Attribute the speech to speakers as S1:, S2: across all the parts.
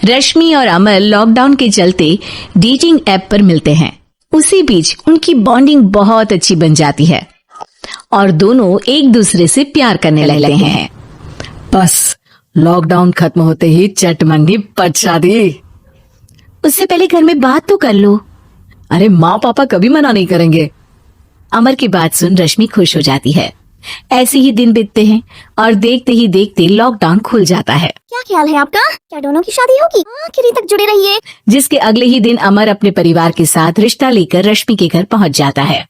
S1: रश्मि और अमर लॉकडाउन के चलते डेटिंग ऐप पर मिलते हैं। उसी बीच उनकी बॉन्डिंग बहुत अच्छी बन जाती है और दोनों एक दूसरे से प्यार करने लगते हैं।
S2: बस लॉकडाउन खत्म होते ही चट मंगी पट शादी।
S1: उससे पहले घर में बात तो कर लो।
S2: अरे माँ पापा कभी मना नहीं करेंगे।
S1: अमर की बात सुन रश्मि खुश हो जाती है। ऐसे ही दिन बीतते हैं और देखते ही देखते लॉकडाउन खुल जाता है।
S3: क्या ख्याल है आपका? क्या दोनों की शादी होगी? आखिरी तक जुड़े रहिए।
S1: जिसके अगले ही दिन अमर अपने परिवार के साथ रिश्ता लेकर रश्मि के घर पहुंच जाता है।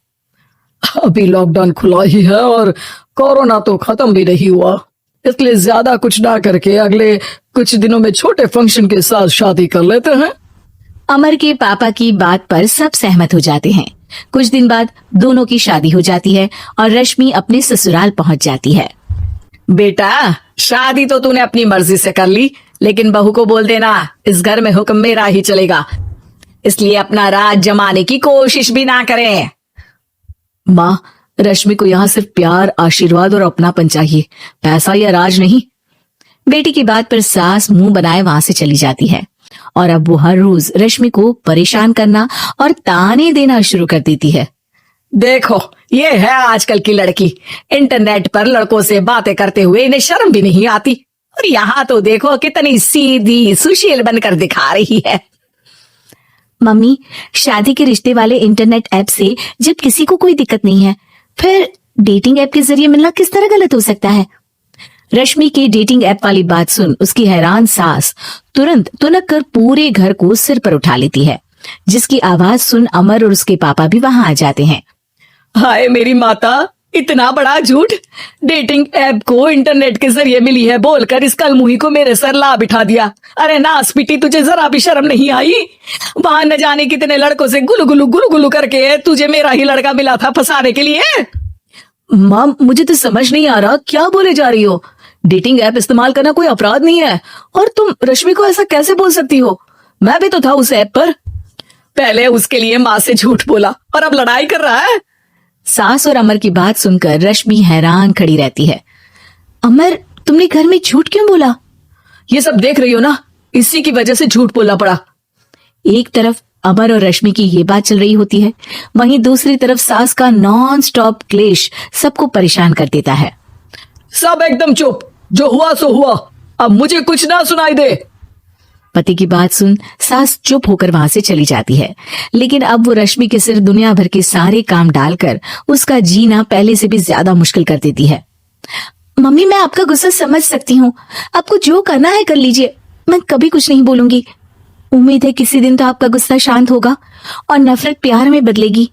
S2: अभी लॉकडाउन खुला ही है और कोरोना तो खत्म भी नहीं हुआ, इसलिए ज्यादा कुछ ना करके अगले कुछ दिनों में छोटे फंक्शन के साथ शादी कर लेते हैं।
S1: अमर के पापा की बात पर सब सहमत हो जाते हैं। कुछ दिन बाद दोनों की शादी हो जाती है और रश्मि अपने ससुराल पहुंच जाती है।
S2: बेटा, शादी तो तूने अपनी मर्जी से कर ली, लेकिन बहू को बोल देना इस घर में हुक्म मेरा ही चलेगा, इसलिए अपना राज जमाने की कोशिश भी ना करें।
S1: माँ, रश्मि को यहाँ सिर्फ प्यार, आशीर्वाद और अपनापन चाहिए, पैसा या राज नहीं। बेटी की बात पर सास मुंह बनाए वहां से चली जाती है और अब वो हर रोज रश्मि को परेशान करना और ताने देना शुरू कर देती है।
S2: देखो, ये है आजकल की लड़की, इंटरनेट पर लड़कों से बातें करते हुए इन्हें शर्म भी नहीं आती, और यहाँ तो देखो कितनी सीधी सुशील बनकर दिखा रही है।
S1: मम्मी, शादी के रिश्ते वाले इंटरनेट ऐप से जब किसी को कोई दिक्कत नहीं है, फिर डेटिंग ऐप के जरिए मिलना किस तरह गलत हो सकता है? रश्मि की डेटिंग ऐप वाली बात सुन उसकी हैरान सास तुरंत तुनक कर पूरे घर को सिर पर उठा लेती है, जिसकी आवाज सुन अमर और उसके पापा भी वहां आ जाते हैं।
S2: हाय मेरी माता, इतना बड़ा झूठ! डेटिंग ऐप को इंटरनेट के जरिए मिली है बोलकर इस कलमुही को मेरे सर ला बिठा दिया। अरे नास पिटी, तुझे जरा भी शर्म नहीं आई? वहां न जाने कितने लड़कों से गुलू गुलू करके तुझे मेरा ही लड़का मिला था फंसाने के लिए।
S1: मां, मुझे तो समझ नहीं आ रहा क्या बोले जा रही हो। डेटिंग ऐप इस्तेमाल करना कोई अपराध नहीं है, और तुम रश्मि को ऐसा कैसे बोल सकती हो? मैं भी तो था उस ऐप पर।
S2: पहले उसके लिए माँ से झूठ बोला और अब लड़ाई कर रहा है।
S1: सास और अमर की बात सुनकर रश्मि हैरान खड़ी रहती है। अमर, तुमने घर में झूठ क्यों बोला?
S2: ये सब देख रही हो ना, इसी की वजह से झूठ बोलना पड़ा।
S1: एक तरफ अमर और रश्मि की ये बात चल रही होती है, वहीं दूसरी तरफ सास का नॉन स्टॉप क्लेश सबको परेशान कर देता है।
S2: सब एकदम चुप, जो हुआ सो हुआ, अब मुझे कुछ ना सुनाई दे।
S1: पति की बात सुन सास चुप होकर वहां से चली जाती है, लेकिन अब वो रश्मि के सिर दुनिया भर के सारे काम डालकर उसका जीना पहले से भी ज्यादा मुश्किल कर देती है। मम्मी, मैं आपका गुस्सा समझ सकती हूँ, आपको जो करना है कर लीजिए, मैं कभी कुछ नहीं बोलूंगी। उम्मीद है किसी दिन तो आपका गुस्सा शांत होगा और नफरत प्यार में बदलेगी।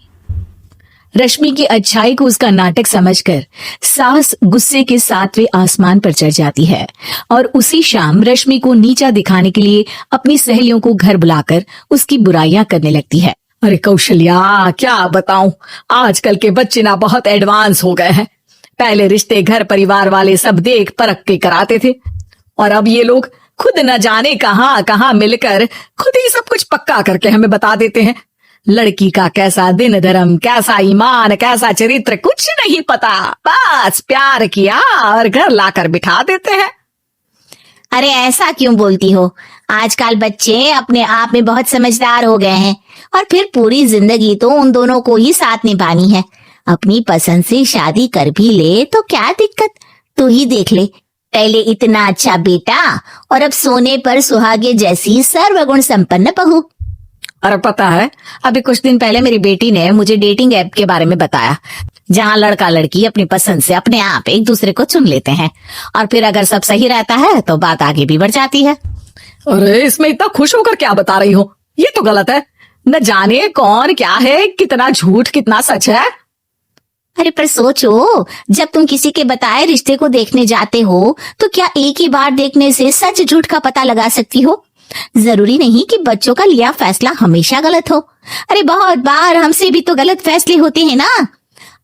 S1: रश्मि की अच्छाई को उसका नाटक समझकर सास गुस्से के 7वें आसमान पर चढ़ जाती है और उसी शाम रश्मि को नीचा दिखाने के लिए अपनी सहेलियों को घर बुलाकर उसकी बुराइयां करने लगती है।
S2: अरे कौशल्या, क्या बताऊं, आजकल के बच्चे ना बहुत एडवांस हो गए हैं। पहले रिश्ते घर परिवार वाले सब देख परख के कराते थे, और अब ये लोग खुद न जाने कहां कहां मिलकर खुद ही सब कुछ पक्का करके हमें बता देते हैं। लड़की का कैसा दिन धर्म, कैसा ईमान, कैसा चरित्र कुछ नहीं पता, बस प्यार किया और घर लाकर बिठा देते हैं।
S3: अरे ऐसा क्यों बोलती हो? आजकल बच्चे अपने आप में बहुत समझदार हो गए हैं, और फिर पूरी जिंदगी तो उन दोनों को ही साथ निभानी है। अपनी पसंद से शादी कर भी ले तो क्या दिक्कत? तू ही देख ले, पहले इतना अच्छा बेटा और अब सोने पर सुहागे जैसी सर्वगुण संपन्न बहू।
S1: और पता है, अभी कुछ दिन पहले मेरी बेटी ने मुझे डेटिंग ऐप के बारे में बताया, जहाँ लड़का लड़की अपनी पसंद से अपने आप एक दूसरे को चुन लेते हैं, और फिर अगर सब सही रहता है तो बात आगे भी बढ़ जाती है।
S2: अरे इसमें इतना खुश होकर क्या बता रही हो? ये तो गलत है। न जाने कौन क्या है, कितना झूठ कितना सच है।
S3: अरे पर सोचो, जब तुम किसी के बताए रिश्ते को देखने जाते हो तो क्या एक ही बार देखने से सच झूठ का पता लगा सकती हो? जरूरी नहीं कि बच्चों का लिया फैसला हमेशा गलत हो। अरे बहुत बार हमसे भी तो गलत फैसले होते हैं ना।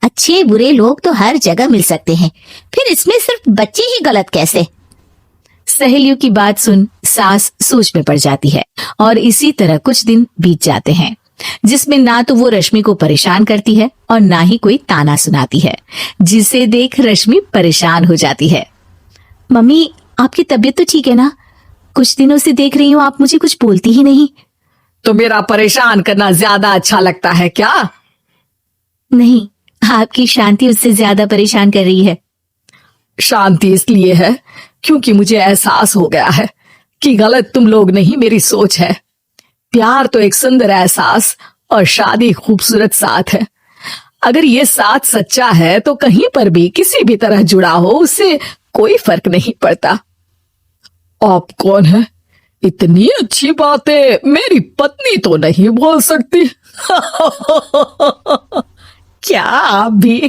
S3: अच्छे बुरे लोग तो हर जगह मिल सकते हैं, फिर इसमें सिर्फ बच्चे ही गलत कैसे?
S1: सहेलियों की बात सुन सास सोच में पड़ जाती है, और इसी तरह कुछ दिन बीत जाते हैं, जिसमें ना तो वो रश्मि को परेशान करती है और ना ही कोई ताना सुनाती है, जिसे देख रश्मि परेशान हो जाती है। मम्मी, आपकी तबीयत तो ठीक है ना? कुछ दिनों से देख रही हूँ आप मुझे कुछ बोलती ही नहीं।
S2: तो मेरा परेशान करना ज्यादा अच्छा लगता है क्या?
S1: नहीं, आपकी शांति उससे ज्यादा परेशान कर रही है।
S2: शांति इसलिए है क्योंकि मुझे एहसास हो गया है कि गलत तुम लोग नहीं, मेरी सोच है। प्यार तो एक सुंदर एहसास और शादी खूबसूरत साथ है। अगर ये साथ सच्चा है तो कहीं पर भी किसी भी तरह जुड़ा हो, उससे कोई फर्क नहीं पड़ता। आप कौन है? इतनी अच्छी बातें मेरी पत्नी तो नहीं बोल सकती। क्या आप भी?